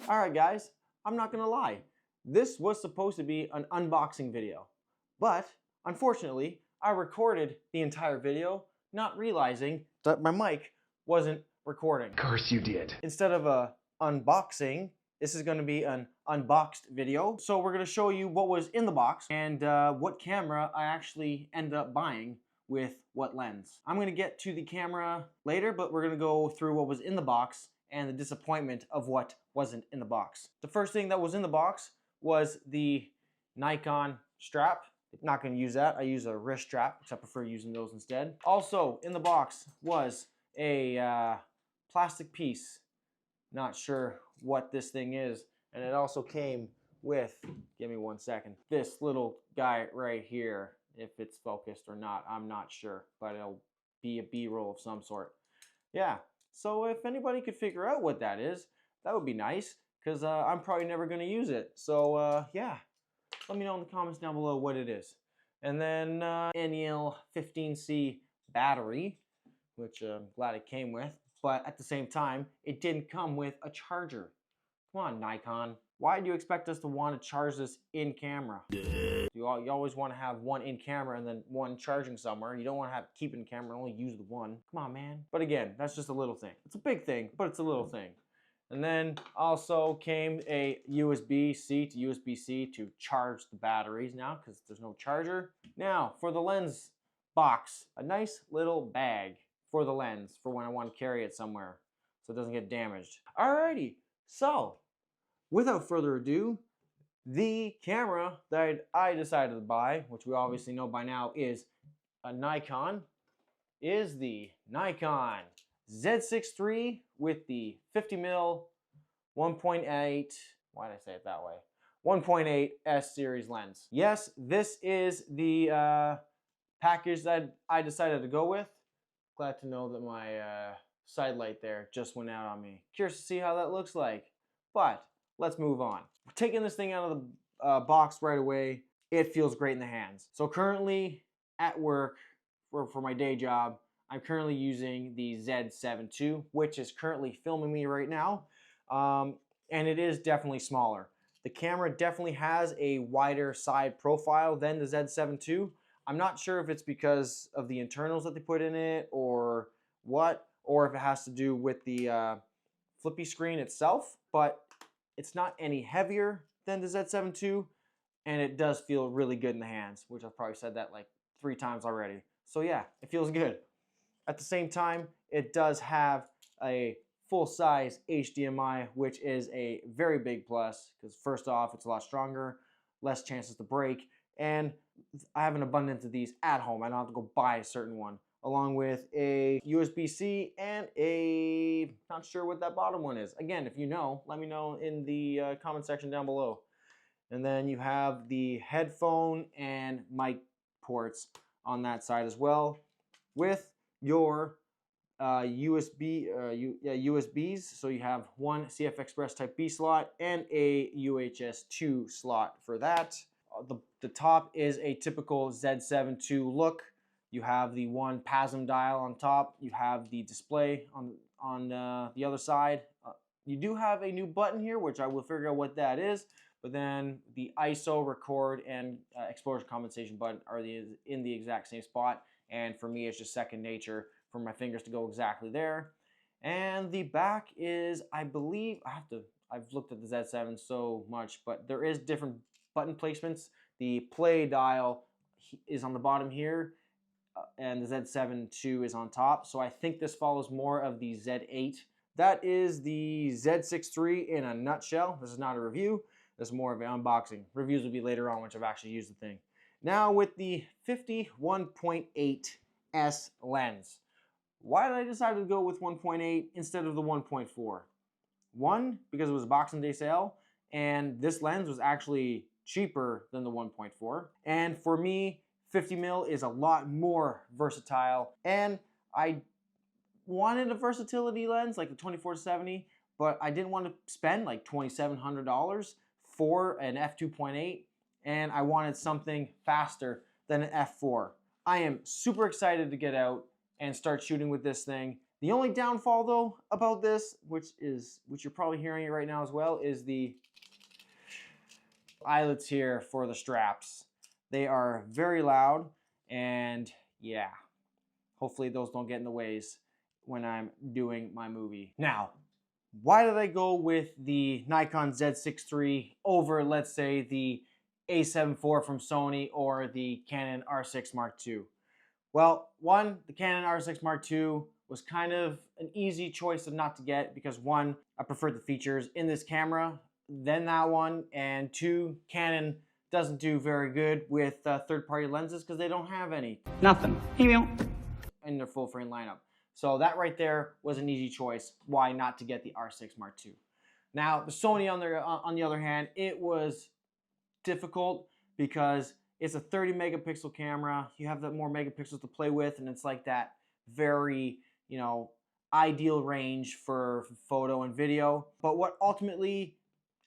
Alright guys, I'm not gonna lie. This was supposed to be an unboxing video, but unfortunately, I recorded the entire video not realizing that my mic wasn't recording. Of course you did. Instead of a unboxing, this is gonna be an unboxed video. So we're gonna show you what was in the box and what camera I actually ended up buying with what lens. I'm gonna get to the camera later, but we're gonna go through what was in the box and the disappointment of what wasn't in the box. The first thing that was in the box was the Nikon strap. Not going to use that. I use a wrist strap, which I prefer using those instead. Also in the box was a plastic piece. Not sure what this thing is. And it also came with, give me 1 second, this little guy right here. If it's focused or not, I'm not sure, but it'll be a B-roll of some sort. Yeah. So if anybody could figure out what that is, that would be nice, because I'm probably never going to use it. So yeah, let me know in the comments down below what it is. And then NEL 15C battery, which I'm glad it came with, but at the same time, it didn't come with a charger. Come on, Nikon. Why do you expect us to want to charge this in camera? You always want to have one in camera and then one charging somewhere. You don't want to have keep it in camera and only use the one. Come on, man. But again, that's just a little thing. It's a big thing, but it's a little thing. And then also came a USB-C to USB-C to charge the batteries now, because there's no charger. Now, for the lens box, a nice little bag for the lens for when I want to carry it somewhere so it doesn't get damaged. Alrighty, so without further ado, the camera that I decided to buy, which we obviously know by now is a Nikon, is the Nikon Z6 III with the 50mm 1.8, why did I say it that way? 1.8 S series lens. Yes, this is the package that I decided to go with. Glad to know that my side light there just went out on me. Curious to see how that looks like, but let's move on. We're taking this thing out of the box right away. It feels great in the hands. So currently at work for my day job, I'm currently using the Z7 II, which is currently filming me right now, and it is definitely smaller. The camera definitely has a wider side profile than the Z7 II. I'm not sure if it's because of the internals that they put in it or what, or if it has to do with the flippy screen itself, but it's not any heavier than the Z7 II, and it does feel really good in the hands, which I've probably said that like 3 times already. So yeah, it feels good. At the same time, it does have a full-size HDMI, which is a very big plus, because first off, it's a lot stronger, less chances to break, and I have an abundance of these at home. I don't have to go buy a certain one, along with a USB-C and a, not sure what that bottom one is. Again, if you know, let me know in the comment section down below. And then you have the headphone and mic ports on that side as well, with your USBs. So you have one CF Express Type B slot and a UHS 2 slot for that. The top is a typical Z7 II look. You have the one PASM dial on top. You have the display on the other side. You do have a new button here, which I will figure out what that is. But then the ISO, record, and exposure compensation button are in the exact same spot. And for me, it's just second nature for my fingers to go exactly there. And the back is, I believe, I've looked at the Z7 so much, but there is different button placements. The play dial is on the bottom here, and the Z7 II is on top. So I think this follows more of the Z8. That is the Z6 III in a nutshell. This is not a review. This is more of an unboxing. Reviews will be later on once I've actually used the thing. Now with the 51.8 S lens. Why did I decide to go with 1.8 instead of the 1.4? One, because it was a Boxing Day sale, and this lens was actually cheaper than the 1.4. And for me, 50mm is a lot more versatile, and I wanted a versatility lens like the 24-70, but I didn't want to spend like $2,700 for an F2.8, and I wanted something faster than an F4. I am super excited to get out and start shooting with this thing. The only downfall though about this, which you're probably hearing it right now as well, is the eyelets here for the straps. They are very loud, and yeah, hopefully those don't get in the ways when I'm doing my movie. Now, why did I go with the Nikon Z6 III over, let's say, the A7 IV from Sony or the Canon R6 Mark II? Well, one, the Canon R6 Mark II was kind of an easy choice of not to get because one, I preferred the features in this camera than that one, and two, Canon doesn't do very good with third-party lenses because they don't have any. Nothing. In their full frame lineup. So that right there was an easy choice. Why not to get the R6 Mark II? Now, the Sony on the other hand, it was difficult because it's a 30 megapixel camera. You have that more megapixels to play with, and it's like that very, you know, ideal range for photo and video. But what ultimately,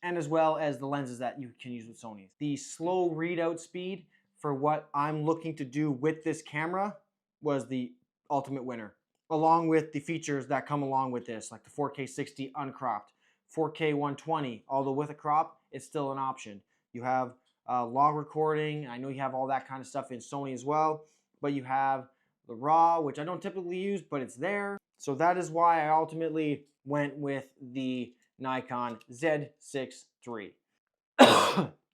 and as well as the lenses that you can use with Sony's, the slow readout speed for what I'm looking to do with this camera was the ultimate winner, along with the features that come along with this, like the 4K 60 uncropped, 4K 120, although with a crop, it's still an option. You have log recording. I know you have all that kind of stuff in Sony as well, but you have the RAW, which I don't typically use, but it's there. So that is why I ultimately went with the Nikon Z6 III.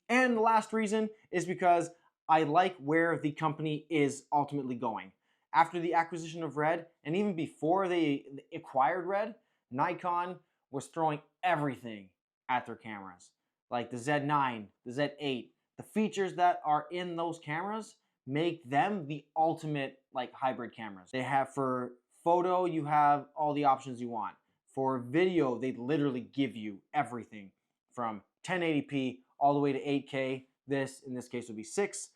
And the last reason is because I like where the company is ultimately going. After the acquisition of Red, and even before they acquired Red, Nikon was throwing everything at their cameras. Like the Z9, the Z8. The features that are in those cameras make them the ultimate like hybrid cameras. They have, for photo, you have all the options you want. For video, they literally give you everything from 1080p all the way to 8K. This, in this case, would be 6.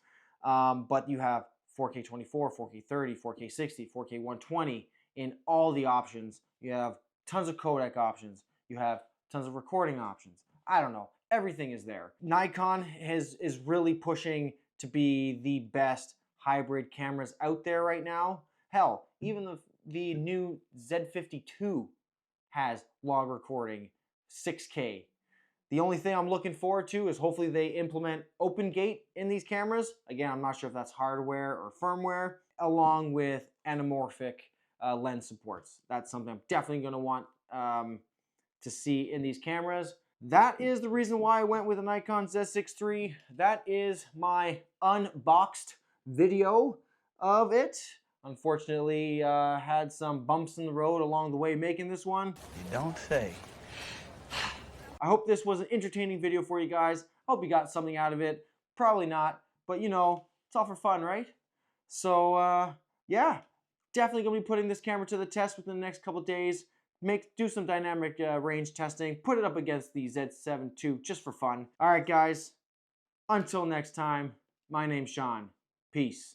But you have 4K 24, 4K 30, 4K 60, 4K 120 in all the options. You have tons of codec options. You have tons of recording options. I don't know. Everything is there. Nikon is really pushing to be the best hybrid cameras out there right now. Hell, even the new Z52 has log recording, 6K. The only thing I'm looking forward to is hopefully they implement open gate in these cameras. Again, I'm not sure if that's hardware or firmware, along with anamorphic lens supports. That's something I'm definitely going to want to see in these cameras. That is the reason why I went with a Nikon Z6 III. That is my unboxed video of it. Unfortunately, had some bumps in the road along the way making this one. You don't say. I hope this was an entertaining video for you guys. Hope you got something out of it. Probably not, but you know, it's all for fun, right? So, yeah, definitely gonna be putting this camera to the test within the next couple days. Do some dynamic range testing. Put it up against the Z7 II just for fun. All right, guys. Until next time, my name's Sean. Peace.